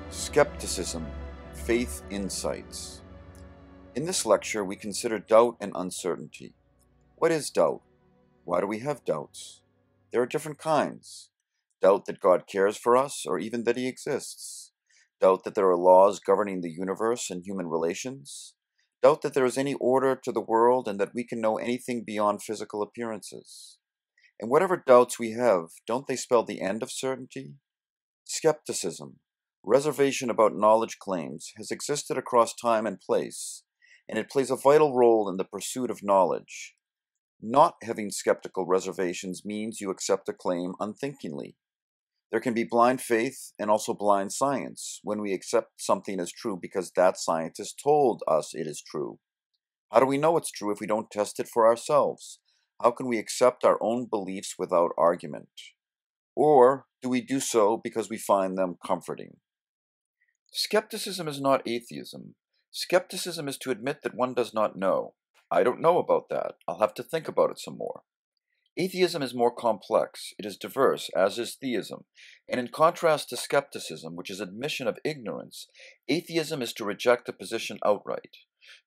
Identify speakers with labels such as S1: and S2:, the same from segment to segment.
S1: Skepticism, Faith Insights. In this lecture, we consider doubt and uncertainty. What is doubt? Why do we have doubts? There are different kinds. Doubt that God cares for us, or even that He exists. Doubt that there are laws governing the universe and human relations. Doubt that there is any order to the world and that we can know anything beyond physical appearances. And whatever doubts we have, don't they spell the end of certainty? Skepticism, reservation about knowledge claims, has existed across time and place, and it plays a vital role in the pursuit of knowledge. Not having skeptical reservations means you accept a claim unthinkingly. There can be blind faith and also blind science when we accept something as true because that scientist told us it is true. How do we know it's true if we don't test it for ourselves? How can we accept our own beliefs without argument? Or do we do so because we find them comforting? Skepticism is not atheism. Skepticism is to admit that one does not know. I don't know about that. I'll have to think about it some more. Atheism is more complex. It is diverse, as is theism. And in contrast to skepticism, which is admission of ignorance, atheism is to reject a position outright.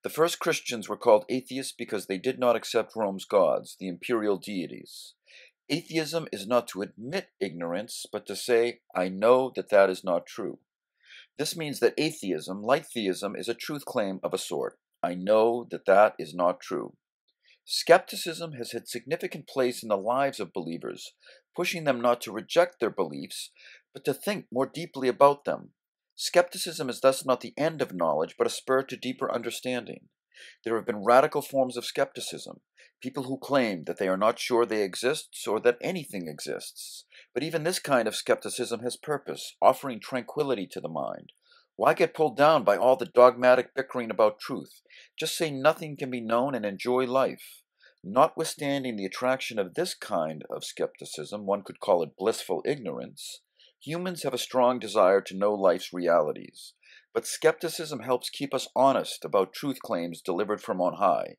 S1: The first Christians were called atheists because they did not accept Rome's gods, the imperial deities. Atheism is not to admit ignorance, but to say, I know that that is not true. This means that atheism, like theism, is a truth claim of a sort. I know that that is not true. Skepticism has had significant place in the lives of believers, pushing them not to reject their beliefs, but to think more deeply about them. Skepticism is thus not the end of knowledge, but a spur to deeper understanding. There have been radical forms of skepticism, people who claim that they are not sure they exist or that anything exists. But even this kind of skepticism has purpose, offering tranquility to the mind. Why get pulled down by all the dogmatic bickering about truth? Just say nothing can be known and enjoy life. Notwithstanding the attraction of this kind of skepticism, one could call it blissful ignorance, humans have a strong desire to know life's realities. But skepticism helps keep us honest about truth claims delivered from on high.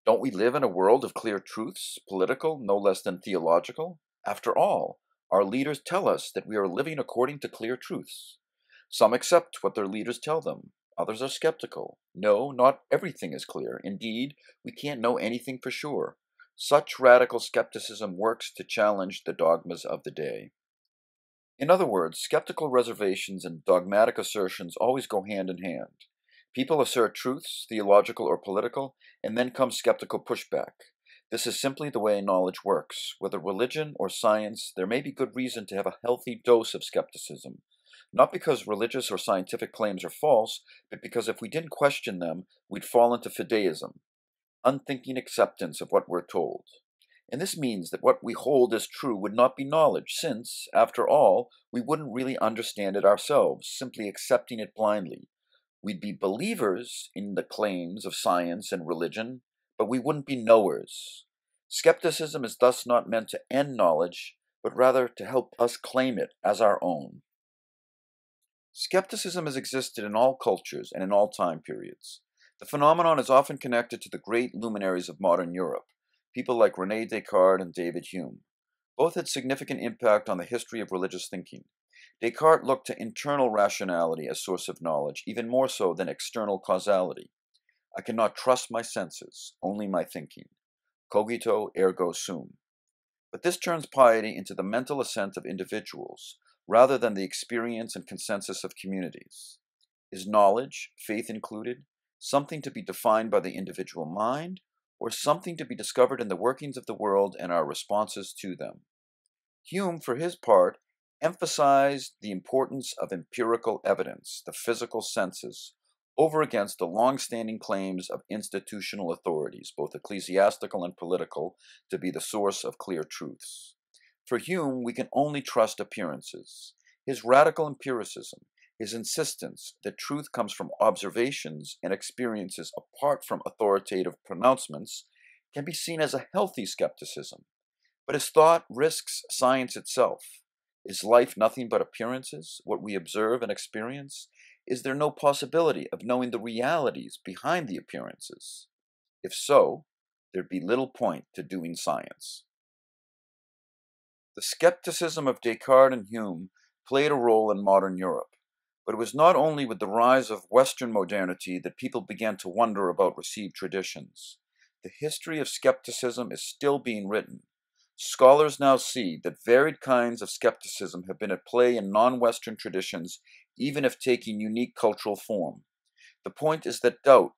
S1: Don't we live in a world of clear truths, political no less than theological? After all, our leaders tell us that we are living according to clear truths. Some accept what their leaders tell them. Others are skeptical. No, not everything is clear. Indeed, we can't know anything for sure. Such radical skepticism works to challenge the dogmas of the day. In other words, skeptical reservations and dogmatic assertions always go hand in hand. People assert truths, theological or political, and then comes skeptical pushback. This is simply the way knowledge works. Whether religion or science, there may be good reason to have a healthy dose of skepticism. Not because religious or scientific claims are false, but because if we didn't question them, we'd fall into fideism, unthinking acceptance of what we're told. And this means that what we hold as true would not be knowledge, since, after all, we wouldn't really understand it ourselves, simply accepting it blindly. We'd be believers in the claims of science and religion, but we wouldn't be knowers. Skepticism is thus not meant to end knowledge, but rather to help us claim it as our own. Skepticism has existed in all cultures and in all time periods. The phenomenon is often connected to the great luminaries of modern Europe, people like René Descartes and David Hume. Both had significant impact on the history of religious thinking. Descartes looked to internal rationality as source of knowledge, even more so than external causality. I cannot trust my senses, only my thinking. Cogito ergo sum. But this turns piety into the mental assent of individuals, rather than the experience and consensus of communities. Is knowledge, faith included, something to be defined by the individual mind, or something to be discovered in the workings of the world and our responses to them? Hume, for his part, emphasized the importance of empirical evidence, the physical senses, over against the long-standing claims of institutional authorities, both ecclesiastical and political, to be the source of clear truths. For Hume, we can only trust appearances. His radical empiricism, his insistence that truth comes from observations and experiences apart from authoritative pronouncements, can be seen as a healthy skepticism. But his thought risks science itself. Is life nothing but appearances, what we observe and experience? Is there no possibility of knowing the realities behind the appearances? If so, there'd be little point to doing science. The skepticism of Descartes and Hume played a role in modern Europe, But it was not only with the rise of Western modernity that people began to wonder about received traditions. The history of skepticism is still being written. Scholars now see that varied kinds of skepticism have been at play in non-Western traditions, even if taking unique cultural form. The point is that doubt,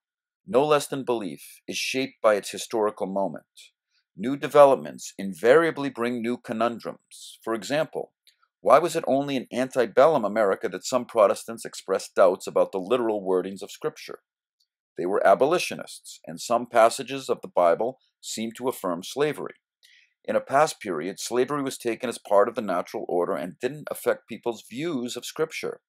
S1: no less than belief, is shaped by its historical moment. New developments invariably bring new conundrums. For example, why was it only in antebellum America that some Protestants expressed doubts about the literal wordings of Scripture? They were abolitionists, and some passages of the Bible seemed to affirm slavery. In a past period, slavery was taken as part of the natural order and didn't affect people's views of Scripture.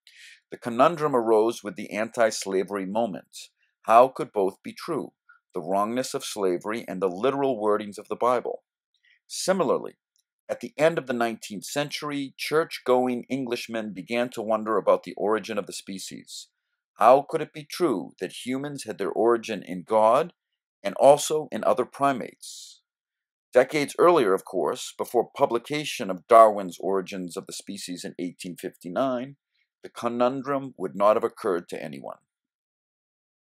S1: The conundrum arose with the anti-slavery moment. How could both be true, the wrongness of slavery and the literal wordings of the Bible? Similarly, at the end of the 19th century, church-going Englishmen began to wonder about the origin of the species. How could it be true that humans had their origin in God and also in other primates? Decades earlier, of course, before publication of Darwin's Origins of the Species in 1859, the conundrum would not have occurred to anyone.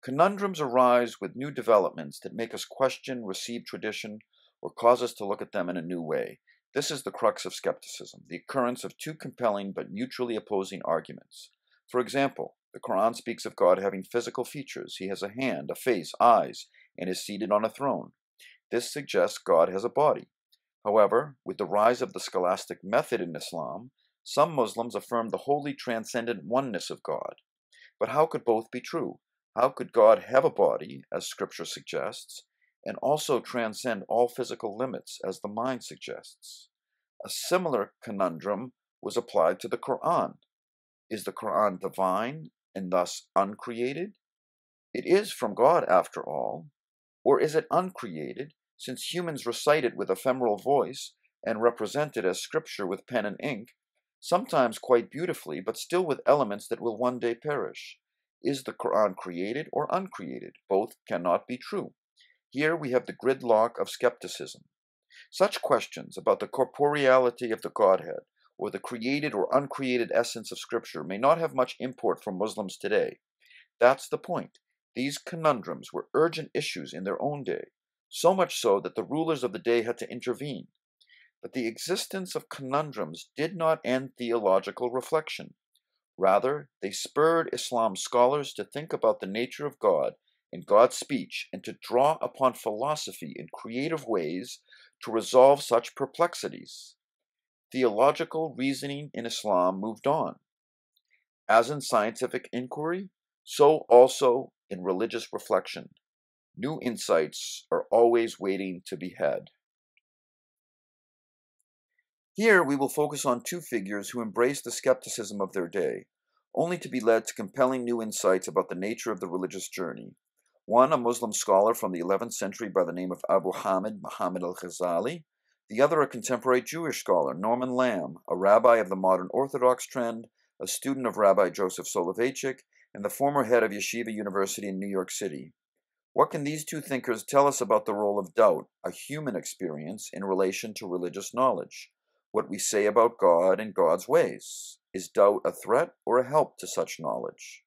S1: Conundrums arise with new developments that make us question received tradition or cause us to look at them in a new way. This is the crux of skepticism, the occurrence of two compelling but mutually opposing arguments. For example, the Quran speaks of God having physical features. He has a hand, a face, eyes, and is seated on a throne. This suggests God has a body. However, with the rise of the scholastic method in Islam, some Muslims affirm the wholly transcendent oneness of God. But how could both be true? How could God have a body, as Scripture suggests, and also transcend all physical limits, as the mind suggests? A similar conundrum was applied to the Quran. Is the Quran divine and thus uncreated? It is from God, after all. Or is it uncreated, since humans recite it with ephemeral voice and represent it as Scripture with pen and ink, sometimes quite beautifully, but still with elements that will one day perish? Is the Quran created or uncreated? Both cannot be true. Here we have the gridlock of skepticism. Such questions about the corporeality of the Godhead, or the created or uncreated essence of Scripture, may not have much import for Muslims today. That's the point. These conundrums were urgent issues in their own day, so much so that the rulers of the day had to intervene. But the existence of conundrums did not end theological reflection. Rather, they spurred Islam scholars to think about the nature of God and God's speech and to draw upon philosophy in creative ways to resolve such perplexities. Theological reasoning in Islam moved on. As in scientific inquiry, so also in religious reflection. New insights are always waiting to be had. Here we will focus on two figures who embraced the skepticism of their day, only to be led to compelling new insights about the nature of the religious journey. One, a Muslim scholar from the 11th century by the name of Abu Hamid Muhammad Al-Ghazali. The other, a contemporary Jewish scholar, Rabbi Lam, a rabbi of the modern Orthodox trend, a student of Rabbi Joseph Soloveitchik, and the former head of Yeshiva University in New York City. What can these two thinkers tell us about the role of doubt, a human experience, in relation to religious knowledge? What we say about God and God's ways? Is doubt a threat or a help to such knowledge?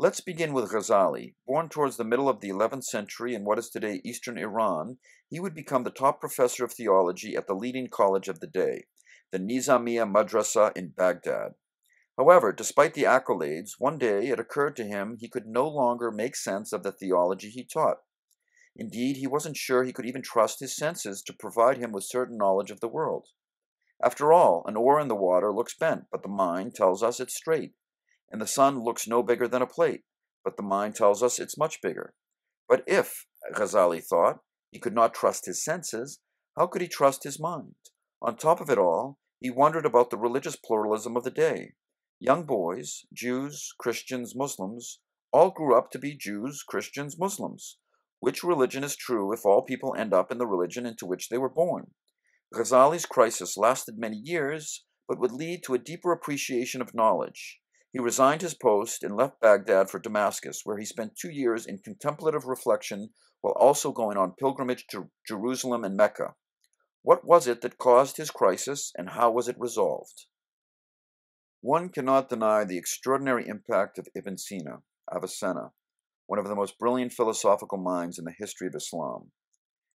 S1: Let's begin with Ghazali. Born towards the middle of the 11th century in what is today eastern Iran, he would become the top professor of theology at the leading college of the day, the Nizamiya Madrasa in Baghdad. However, despite the accolades, one day it occurred to him he could no longer make sense of the theology he taught. Indeed, he wasn't sure he could even trust his senses to provide him with certain knowledge of the world. After all, an oar in the water looks bent, but the mind tells us it's straight. And the sun looks no bigger than a plate, but the mind tells us it's much bigger. But if, Ghazali thought, he could not trust his senses, how could he trust his mind? On top of it all, he wondered about the religious pluralism of the day. Young boys, Jews, Christians, Muslims, all grew up to be Jews, Christians, Muslims. Which religion is true if all people end up in the religion into which they were born? Ghazali's crisis lasted many years, but would lead to a deeper appreciation of knowledge. He resigned his post and left Baghdad for Damascus, where he spent 2 years in contemplative reflection while also going on pilgrimage to Jerusalem and Mecca. What was it that caused his crisis, and how was it resolved? One cannot deny the extraordinary impact of Ibn Sina, Avicenna, one of the most brilliant philosophical minds in the history of Islam.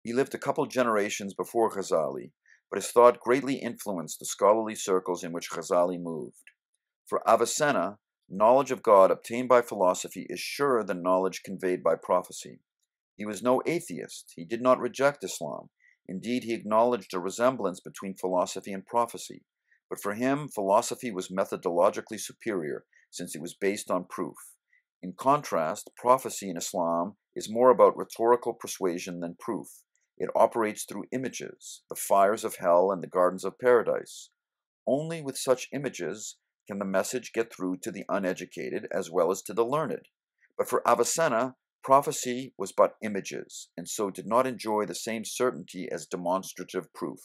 S1: He lived a couple generations before Ghazali, but his thought greatly influenced the scholarly circles in which Ghazali moved. For Avicenna, knowledge of God obtained by philosophy is surer than knowledge conveyed by prophecy. He was no atheist. He did not reject Islam. Indeed, he acknowledged a resemblance between philosophy and prophecy. But for him, philosophy was methodologically superior, since it was based on proof. In contrast, prophecy in Islam is more about rhetorical persuasion than proof. It operates through images, the fires of hell and the gardens of paradise. Only with such images can the message get through to the uneducated as well as to the learned. But for Avicenna, prophecy was but images, and so did not enjoy the same certainty as demonstrative proof.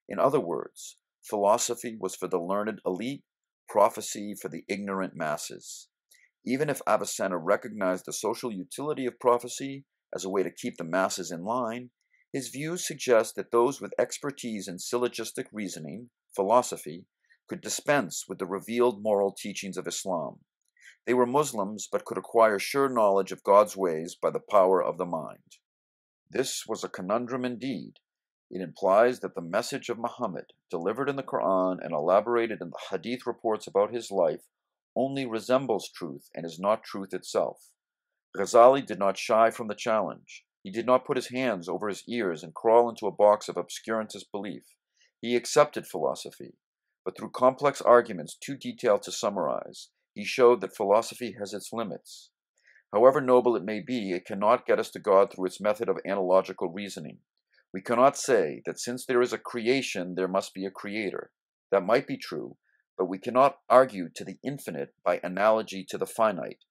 S1: In other words, philosophy was for the learned elite, prophecy for the ignorant masses. Even if Avicenna recognized the social utility of prophecy as a way to keep the masses in line, his views suggest that those with expertise in syllogistic reasoning, philosophy, could dispense with the revealed moral teachings of Islam. They were Muslims but could acquire sure knowledge of God's ways by the power of the mind. This was a conundrum indeed. It implies that the message of Muhammad, delivered in the Quran and elaborated in the Hadith reports about his life, only resembles truth and is not truth itself. Ghazali did not shy from the challenge. He did not put his hands over his ears and crawl into a box of obscurantist belief. He accepted philosophy, but through complex arguments too detailed to summarize, he showed that philosophy has its limits. However noble it may be, it cannot get us to God through its method of analogical reasoning. We cannot say that since there is a creation, there must be a creator. That might be true, but we cannot argue to the infinite by analogy to the finite.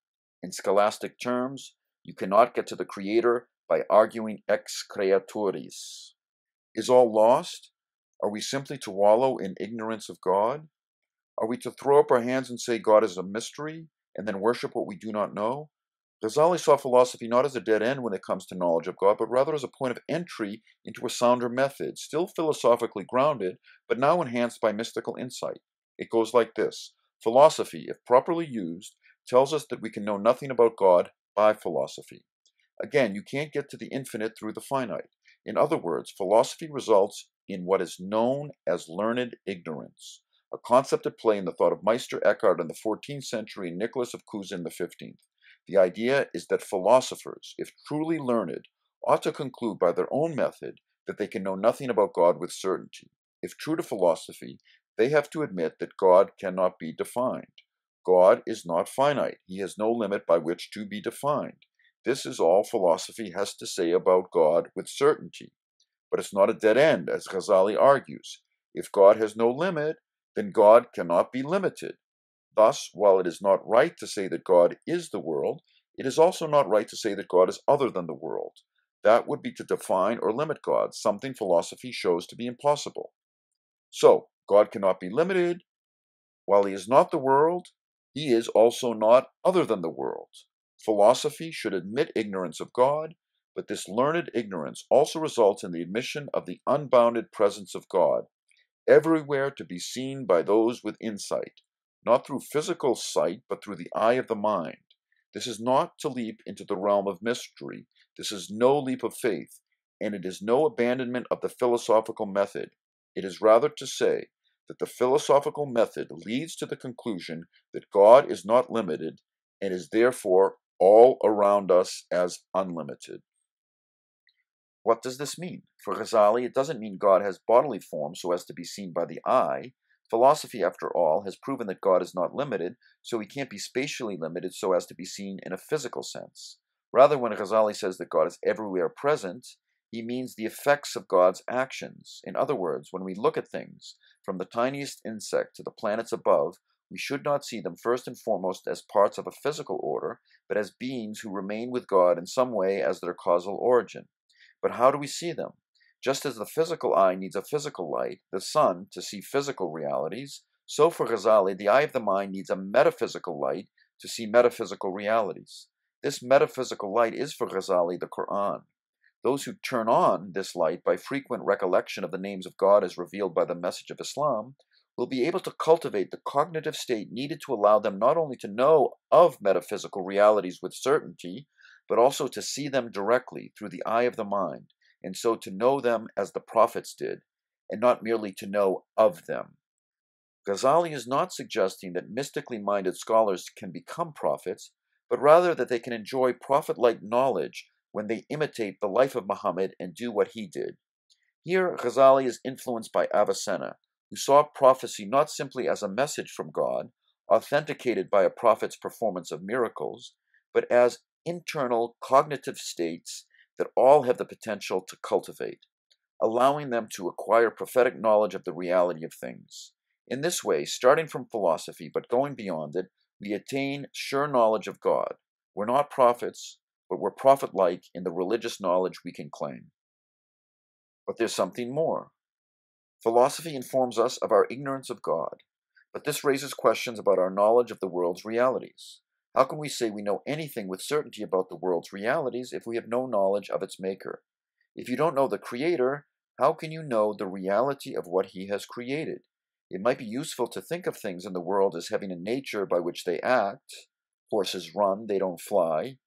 S1: In scholastic terms, you cannot get to the creator by arguing ex creaturis. Is all lost? Are we simply to wallow in ignorance of God? Are we to throw up our hands and say God is a mystery, and then worship what we do not know? Ghazali saw philosophy not as a dead end when it comes to knowledge of God, but rather as a point of entry into a sounder method, still philosophically grounded, but now enhanced by mystical insight. It goes like this. Philosophy, if properly used, tells us that we can know nothing about God by philosophy. Again, you can't get to the infinite through the finite. In other words, philosophy results in what is known as learned ignorance, a concept at play in the thought of Meister Eckhart in the 14th century and Nicholas of Cusa in the 15th. The idea is that philosophers, if truly learned, ought to conclude by their own method that they can know nothing about God with certainty. If true to philosophy, they have to admit that God cannot be defined. God is not finite. He has no limit by which to be defined. This is all philosophy has to say about God with certainty. But it's not a dead end, as Ghazali argues. If God has no limit, then God cannot be limited. Thus, while it is not right to say that God is the world, it is also not right to say that God is other than the world. That would be to define or limit God, something philosophy shows to be impossible. So, God cannot be limited. While he is not the world, he is also not other than the world. Philosophy should admit ignorance of God, but this learned ignorance also results in the admission of the unbounded presence of God, everywhere to be seen by those with insight, not through physical sight, but through the eye of the mind. This is not to leap into the realm of mystery. This is no leap of faith, and it is no abandonment of the philosophical method. It is rather to say that the philosophical method leads to the conclusion that God is not limited and is therefore all around us as unlimited. What does this mean? For Ghazali, it doesn't mean God has bodily form so as to be seen by the eye. Philosophy, after all, has proven that God is not limited, so he can't be spatially limited so as to be seen in a physical sense. Rather, when Ghazali says that God is everywhere present, he means the effects of God's actions. In other words, when we look at things, from the tiniest insect to the planets above, we should not see them first and foremost as parts of a physical order, but as beings who remain with God in some way as their causal origin. But how do we see them? Just as the physical eye needs a physical light, the sun, to see physical realities, so for Ghazali, the eye of the mind needs a metaphysical light to see metaphysical realities. This metaphysical light is for Ghazali the Quran. Those who turn on this light by frequent recollection of the names of God as revealed by the message of Islam will be able to cultivate the cognitive state needed to allow them not only to know of metaphysical realities with certainty, but also to see them directly through the eye of the mind, and so to know them as the prophets did, and not merely to know of them. Ghazali is not suggesting that mystically minded scholars can become prophets, but rather that they can enjoy prophet-like knowledge when they imitate the life of Muhammad and do what he did. Here, Ghazali is influenced by Avicenna, who saw prophecy not simply as a message from God, authenticated by a prophet's performance of miracles, but as internal cognitive states that all have the potential to cultivate, allowing them to acquire prophetic knowledge of the reality of things. In this way, starting from philosophy but going beyond it, we attain sure knowledge of God. We're not prophets, but we're prophet-like in the religious knowledge we can claim. But there's something more. Philosophy informs us of our ignorance of God, but this raises questions about our knowledge of the world's realities. How can we say we know anything with certainty about the world's realities if we have no knowledge of its maker? If you don't know the Creator, how can you know the reality of what He has created? It might be useful to think of things in the world as having a nature by which they act. Horses run, they don't fly.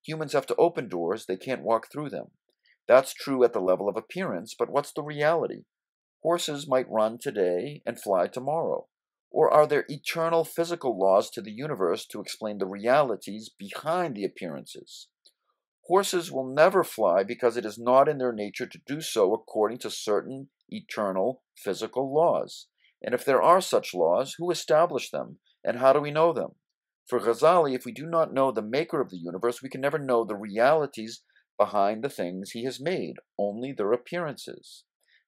S1: Humans have to open doors, they can't walk through them. That's true at the level of appearance, but what's the reality? Horses might run today and fly tomorrow. Or are there eternal physical laws to the universe to explain the realities behind the appearances? Horses will never fly because it is not in their nature to do so according to certain eternal physical laws. And if there are such laws, who established them, and how do we know them? For Ghazali, if we do not know the maker of the universe, we can never know the realities behind the things he has made, only their appearances.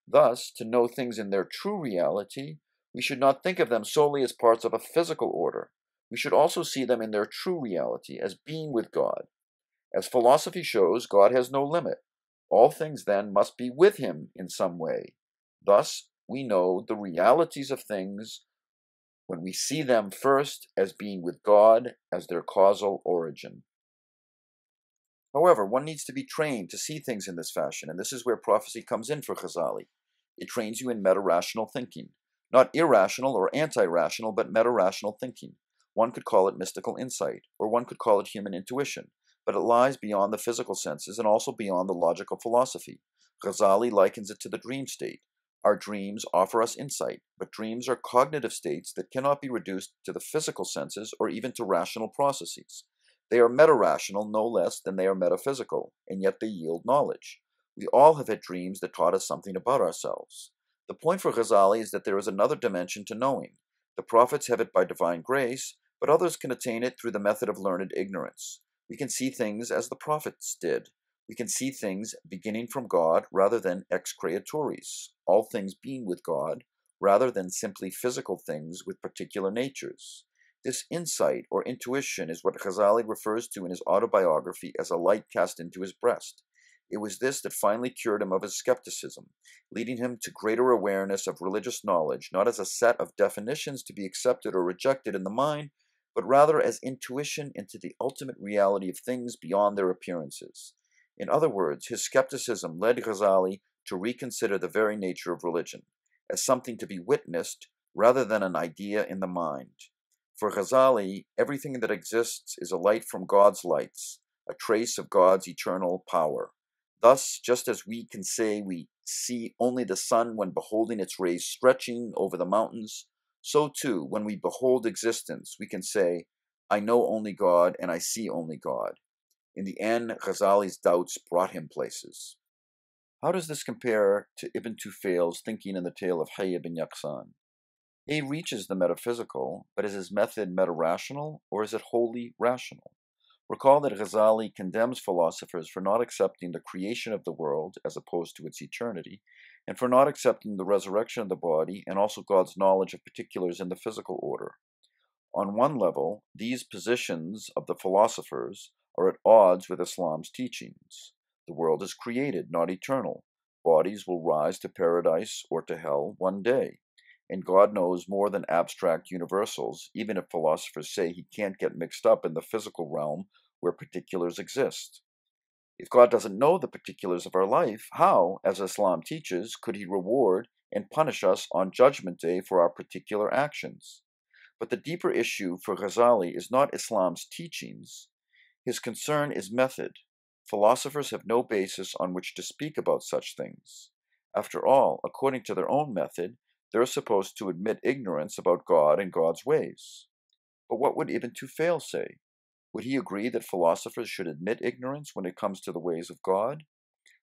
S1: Thus, to know things in their true reality, we should not think of them solely as parts of a physical order. We should also see them in their true reality, as being with God. As philosophy shows, God has no limit. All things, then, must be with him in some way. Thus, we know the realities of things when we see them first as being with God as their causal origin. However, one needs to be trained to see things in this fashion, and this is where prophecy comes in for Ghazali. It trains you in meta-rational thinking. Not irrational or anti-rational, but meta-rational thinking. One could call it mystical insight, or one could call it human intuition, but it lies beyond the physical senses and also beyond the logical philosophy. Ghazali likens it to the dream state. Our dreams offer us insight, but dreams are cognitive states that cannot be reduced to the physical senses or even to rational processes. They are meta-rational no less than they are metaphysical, and yet they yield knowledge. We all have had dreams that taught us something about ourselves. The point for Ghazali is that there is another dimension to knowing. The prophets have it by divine grace, but others can attain it through the method of learned ignorance. We can see things as the prophets did. We can see things beginning from God rather than ex creatoris, all things being with God, rather than simply physical things with particular natures. This insight or intuition is what Ghazali refers to in his autobiography as a light cast into his breast. It was this that finally cured him of his skepticism, leading him to greater awareness of religious knowledge, not as a set of definitions to be accepted or rejected in the mind, but rather as intuition into the ultimate reality of things beyond their appearances. In other words, his skepticism led Ghazali to reconsider the very nature of religion, as something to be witnessed rather than an idea in the mind. For Ghazali, everything that exists is a light from God's lights, a trace of God's eternal power. Thus, just as we can say we see only the sun when beholding its rays stretching over the mountains, so too, when we behold existence, we can say, I know only God and I see only God. In the end, Ghazali's doubts brought him places. How does this compare to Ibn Tufail's thinking in the tale of Hayy ibn Yaqsan? He reaches the metaphysical, but is his method meta-rational, or is it wholly rational? Recall that Ghazali condemns philosophers for not accepting the creation of the world as opposed to its eternity, and for not accepting the resurrection of the body and also God's knowledge of particulars in the physical order. On one level, these positions of the philosophers are at odds with Islam's teachings. The world is created, not eternal. Bodies will rise to paradise or to hell one day. And God knows more than abstract universals, even if philosophers say he can't get mixed up in the physical realm where particulars exist. If God doesn't know the particulars of our life, how, as Islam teaches, could he reward and punish us on Judgment Day for our particular actions. But the deeper issue for Ghazali is not Islam's teachings. His concern is method. Philosophers have no basis on which to speak about such things. After all, according to their own method, they're supposed to admit ignorance about God and God's ways. But what would Ibn Tufayl say? Would he agree that philosophers should admit ignorance when it comes to the ways of God?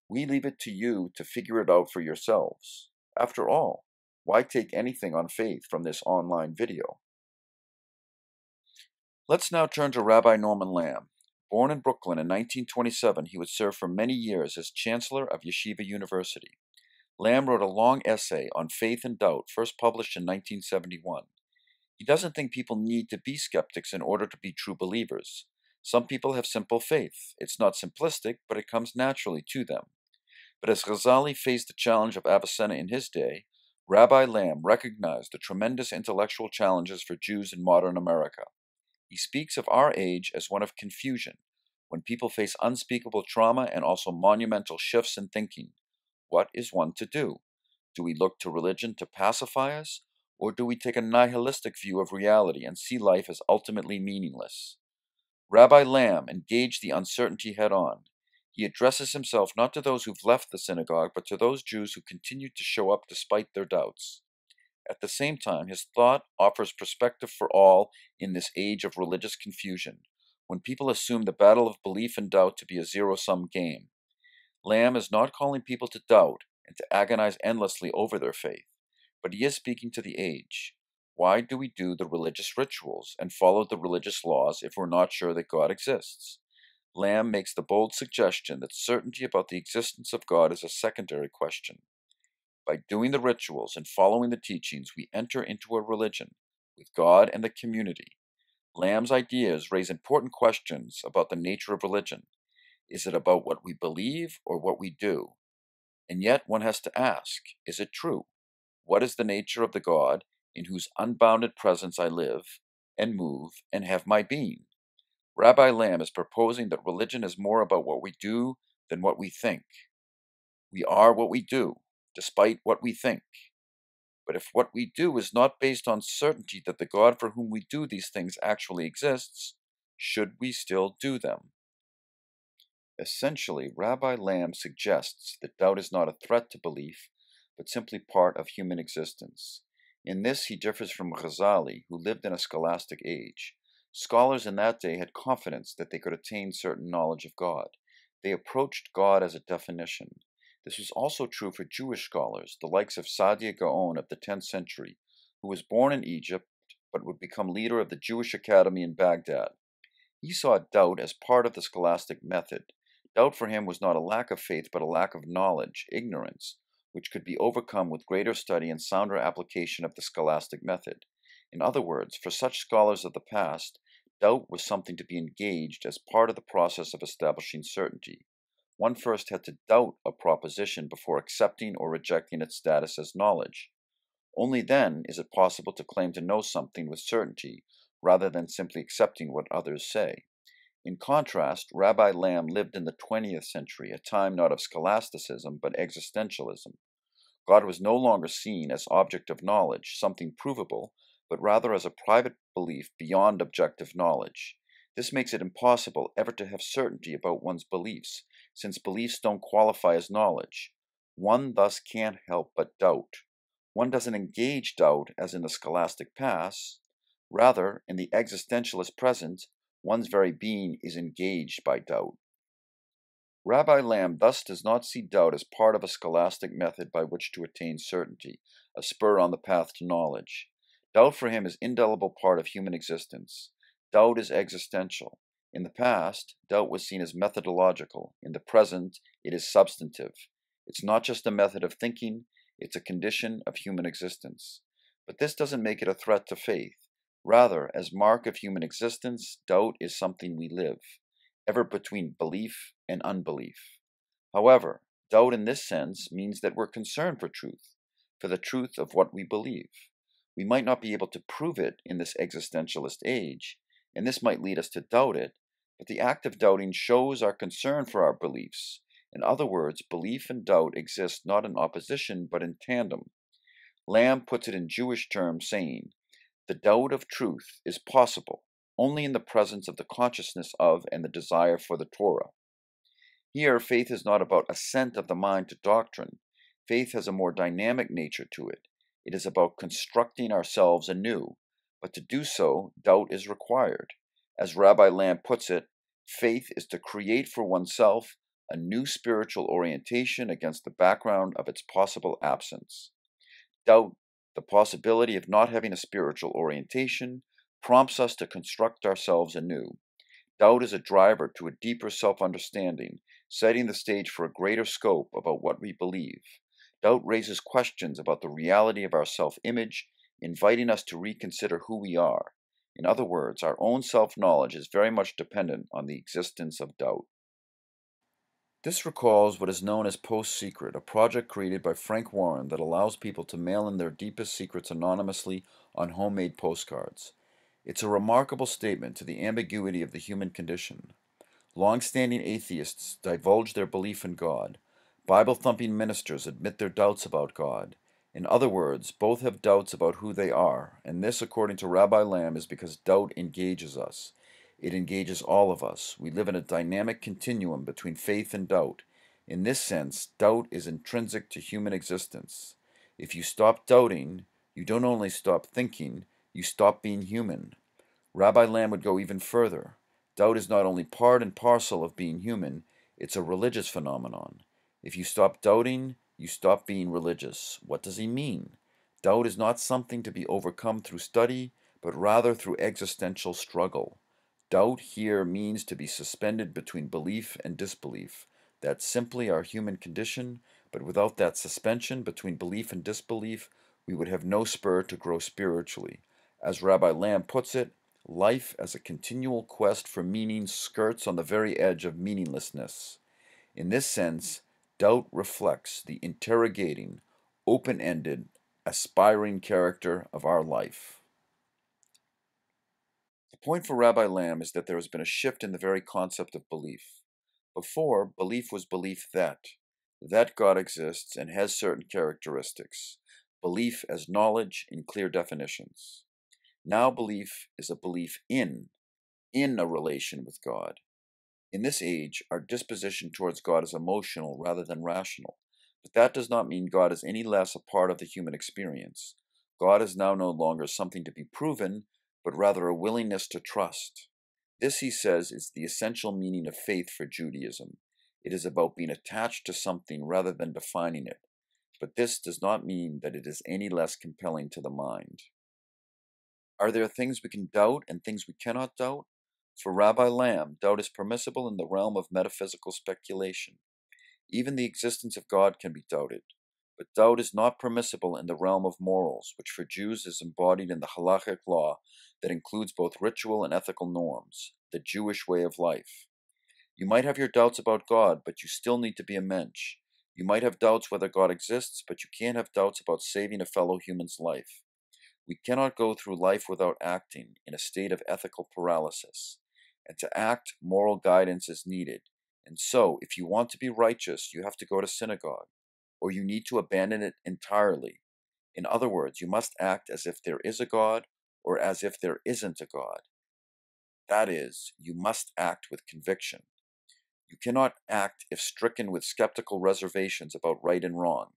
S1: We leave it to you to figure it out for yourselves. After all, why take anything on faith from this online video? Let's now turn to Rabbi Norman Lam. Born in Brooklyn in 1927, he would serve for many years as Chancellor of Yeshiva University. Lam wrote a long essay on faith and doubt, first published in 1971. He doesn't think people need to be skeptics in order to be true believers. Some people have simple faith. It's not simplistic, but it comes naturally to them. But as Ghazali faced the challenge of Avicenna in his day, Rabbi Lam recognized the tremendous intellectual challenges for Jews in modern America. He speaks of our age as one of confusion, when people face unspeakable trauma and also monumental shifts in thinking. What is one to do? Do we look to religion to pacify us, or do we take a nihilistic view of reality and see life as ultimately meaningless? Rabbi Lam engaged the uncertainty head-on. He addresses himself not to those who've left the synagogue, but to those Jews who continued to show up despite their doubts. At the same time, his thought offers perspective for all in this age of religious confusion, when people assume the battle of belief and doubt to be a zero-sum game. Lam is not calling people to doubt and to agonize endlessly over their faith, but he is speaking to the age. Why do we do the religious rituals and follow the religious laws if we're not sure that God exists? Lam makes the bold suggestion that certainty about the existence of God is a secondary question. By doing the rituals and following the teachings, we enter into a religion with God and the community. Lam's ideas raise important questions about the nature of religion. Is it about what we believe or what we do? And yet one has to ask, is it true? What is the nature of the God in whose unbounded presence I live and move and have my being? Rabbi Lam is proposing that religion is more about what we do than what we think. We are what we do, despite what we think. But if what we do is not based on certainty that the God for whom we do these things actually exists, should we still do them? Essentially, Rabbi Lam suggests that doubt is not a threat to belief, but simply part of human existence. In this, he differs from Ghazali, who lived in a scholastic age. Scholars in that day had confidence that they could attain certain knowledge of God. They approached God as a definition. This was also true for Jewish scholars, the likes of Saadia Gaon of the 10th century, who was born in Egypt but would become leader of the Jewish Academy in Baghdad. He saw doubt as part of the scholastic method. Doubt for him was not a lack of faith but a lack of knowledge, ignorance, which could be overcome with greater study and sounder application of the scholastic method. In other words, for such scholars of the past, doubt was something to be engaged as part of the process of establishing certainty. One first had to doubt a proposition before accepting or rejecting its status as knowledge. Only then is it possible to claim to know something with certainty, rather than simply accepting what others say. In contrast, Rabbi Lam lived in the 20th century, a time not of scholasticism but existentialism. God was no longer seen as object of knowledge, something provable, but rather as a private belief beyond objective knowledge. This makes it impossible ever to have certainty about one's beliefs, since beliefs don't qualify as knowledge. One thus can't help but doubt. One doesn't engage doubt as in the scholastic past. Rather, in the existentialist present, one's very being is engaged by doubt. Rabbi Lam thus does not see doubt as part of a scholastic method by which to attain certainty, a spur on the path to knowledge. Doubt for him is an indelible part of human existence. Doubt is existential. In the past, doubt was seen as methodological. In the present, it is substantive. It's not just a method of thinking, it's a condition of human existence. But this doesn't make it a threat to faith. Rather, as mark of human existence, doubt is something we live, ever between belief and unbelief. However, doubt in this sense means that we're concerned for the truth of what we believe. We might not be able to prove it in this existentialist age, and this might lead us to doubt it, but the act of doubting shows our concern for our beliefs. In other words, belief and doubt exist not in opposition but in tandem. Lam puts it in Jewish terms, saying, "The doubt of truth is possible only in the presence of the consciousness of and the desire for the Torah." Here, faith is not about assent of the mind to doctrine. Faith has a more dynamic nature to it. It is about constructing ourselves anew, but to do so, doubt is required. As Rabbi Lam puts it, faith is to create for oneself a new spiritual orientation against the background of its possible absence. Doubt, the possibility of not having a spiritual orientation, prompts us to construct ourselves anew. Doubt is a driver to a deeper self-understanding, setting the stage for a greater scope about what we believe. Doubt raises questions about the reality of our self-image, inviting us to reconsider who we are. In other words, our own self-knowledge is very much dependent on the existence of doubt. This recalls what is known as Post Secret, a project created by Frank Warren that allows people to mail in their deepest secrets anonymously on homemade postcards. It's a remarkable statement to the ambiguity of the human condition. Long-standing atheists divulge their belief in God. Bible-thumping ministers admit their doubts about God. In other words, both have doubts about who they are, and this, according to Rabbi Lam, is because doubt engages us. It engages all of us. We live in a dynamic continuum between faith and doubt. In this sense, doubt is intrinsic to human existence. If you stop doubting, you don't only stop thinking, you stop being human. Rabbi Lam would go even further. Doubt is not only part and parcel of being human, it's a religious phenomenon. If you stop doubting, you stop being religious. What does he mean? Doubt is not something to be overcome through study, but rather through existential struggle. Doubt here means to be suspended between belief and disbelief. That's simply our human condition, but without that suspension between belief and disbelief, we would have no spur to grow spiritually. As Rabbi Lam puts it, life as a continual quest for meaning skirts on the very edge of meaninglessness. In this sense, doubt reflects the interrogating, open-ended, aspiring character of our life. The point for Rabbi Lam is that there has been a shift in the very concept of belief. Before, belief was belief that God exists and has certain characteristics. Belief as knowledge in clear definitions. Now belief is a belief in a relation with God. In this age, our disposition towards God is emotional rather than rational, but that does not mean God is any less a part of the human experience. God is now no longer something to be proven, but rather a willingness to trust. This, he says, is the essential meaning of faith for Judaism. It is about being attached to something rather than defining it, but this does not mean that it is any less compelling to the mind. Are there things we can doubt and things we cannot doubt? For Rabbi Lam, doubt is permissible in the realm of metaphysical speculation. Even the existence of God can be doubted. But doubt is not permissible in the realm of morals, which for Jews is embodied in the halachic law that includes both ritual and ethical norms, the Jewish way of life. You might have your doubts about God, but you still need to be a mensch. You might have doubts whether God exists, but you can't have doubts about saving a fellow human's life. We cannot go through life without acting in a state of ethical paralysis. And to act, moral guidance is needed. And so, if you want to be righteous, you have to go to synagogue, or you need to abandon it entirely. In other words, you must act as if there is a God, or as if there isn't a God. That is, you must act with conviction. You cannot act if stricken with skeptical reservations about right and wrong.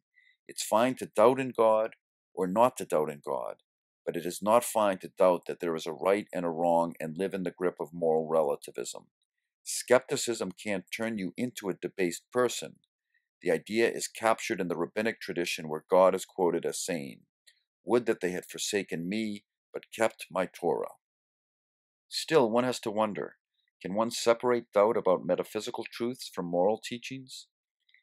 S1: It's fine to doubt in God, or not to doubt in God, but it is not fine to doubt that there is a right and a wrong and live in the grip of moral relativism. Skepticism can't turn you into a debased person. The idea is captured in the rabbinic tradition where God is quoted as saying, "Would that they had forsaken me, but kept my Torah." Still, one has to wonder, can one separate doubt about metaphysical truths from moral teachings?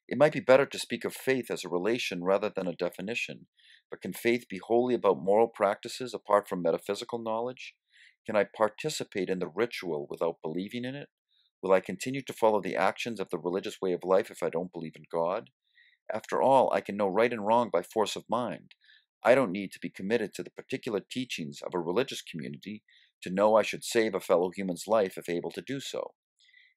S1: It might be better to speak of faith as a relation rather than a definition, but can faith be wholly about moral practices apart from metaphysical knowledge? Can I participate in the ritual without believing in it? Will I continue to follow the actions of the religious way of life if I don't believe in God? After all, I can know right and wrong by force of mind. I don't need to be committed to the particular teachings of a religious community to know I should save a fellow human's life if able to do so.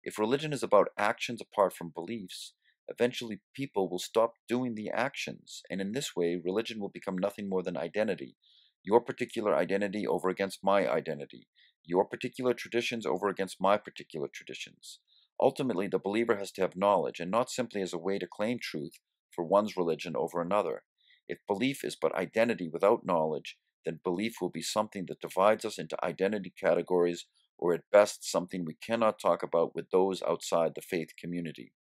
S1: If religion is about actions apart from beliefs, Eventually, people will stop doing the actions, and in this way, religion will become nothing more than identity. Your particular identity over against my identity. Your particular traditions over against my particular traditions. Ultimately, the believer has to have knowledge, and not simply as a way to claim truth for one's religion over another. If belief is but identity without knowledge, then belief will be something that divides us into identity categories, or at best something we cannot talk about with those outside the faith community,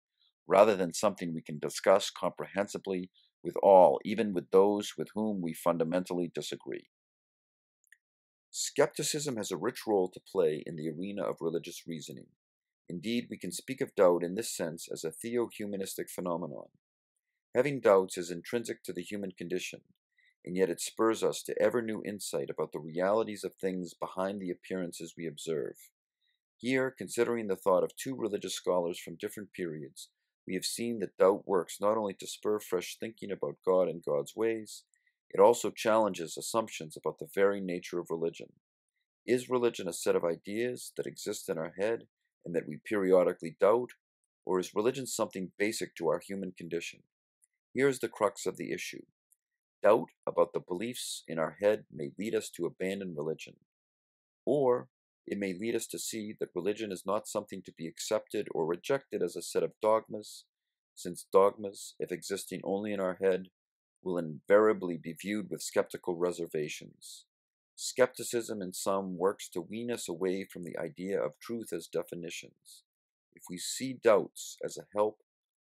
S1: rather than something we can discuss comprehensively with all, even with those with whom we fundamentally disagree. Skepticism has a rich role to play in the arena of religious reasoning. Indeed, we can speak of doubt in this sense as a theo-humanistic phenomenon. Having doubts is intrinsic to the human condition, and yet it spurs us to ever new insight about the realities of things behind the appearances we observe. Here, considering the thought of two religious scholars from different periods, we have seen that doubt works not only to spur fresh thinking about God and God's ways, it also challenges assumptions about the very nature of religion. Is religion a set of ideas that exist in our head and that we periodically doubt, or is religion something basic to our human condition? Here is the crux of the issue. Doubt about the beliefs in our head may lead us to abandon religion, or it may lead us to see that religion is not something to be accepted or rejected as a set of dogmas, since dogmas, if existing only in our head, will invariably be viewed with skeptical reservations. Skepticism in some works to wean us away from the idea of truth as definitions. If we see doubts as a help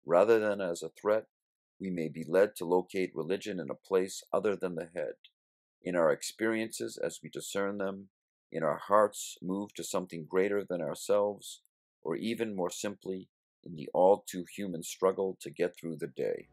S1: rather than as a threat, we may be led to locate religion in a place other than the head, in our experiences as we discern them, in our hearts moved to something greater than ourselves, or even more simply, in the all too human struggle to get through the day.